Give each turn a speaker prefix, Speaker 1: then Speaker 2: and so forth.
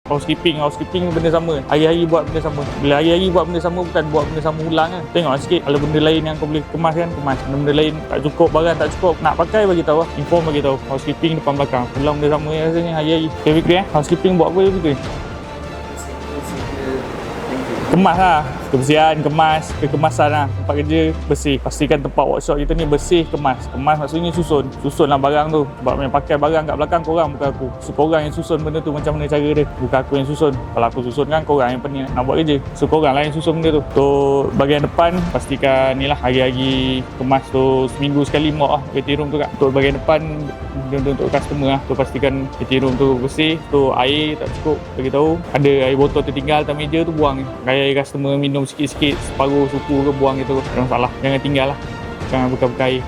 Speaker 1: Housekeeping benda sama. Hari-hari buat benda sama. Bila hari-hari buat benda sama, bukan buat benda sama ulang kan. Tengoklah sikit kalau benda lain yang kau boleh kemas kan, kemas. Benda lain tak cukup, barang tak cukup, nak pakai bagi tahu lah. Inform bagi tahu. Housekeeping depan belakang. Ulang benda sama rasanya hari-hari. Okay Fikri housekeeping buat apa je Fikri? Kemas lah, kebersihan, kemas, kekemasan lah. Tempat kerja bersih. Pastikan tempat workshop kita ni bersih, kemas. Kemas maksudnya susun lah barang tu. Sebab yang pakai barang kat belakang korang, bukan aku. So korang yang susun benda tu macam mana cara dia. Bukan aku yang susun. Kalau aku susun kan korang yang pening nak buat kerja. So korang lah yang susun benda tu. So bahagian depan pastikan ni lah hari-hari kemas tu, seminggu sekali mop lah waiting room tu kat. Untuk bahagian depan untuk customer lah. So pastikan waiting room tu bersih. So air tak cukup, bagi tahu. Ada air botol tertinggal atas meja tu, buang. Air customer minum sikit-sikit, separuh suku ke buang gitu. Jangan salah, jangan tinggal lah. Jangan buka-buka air.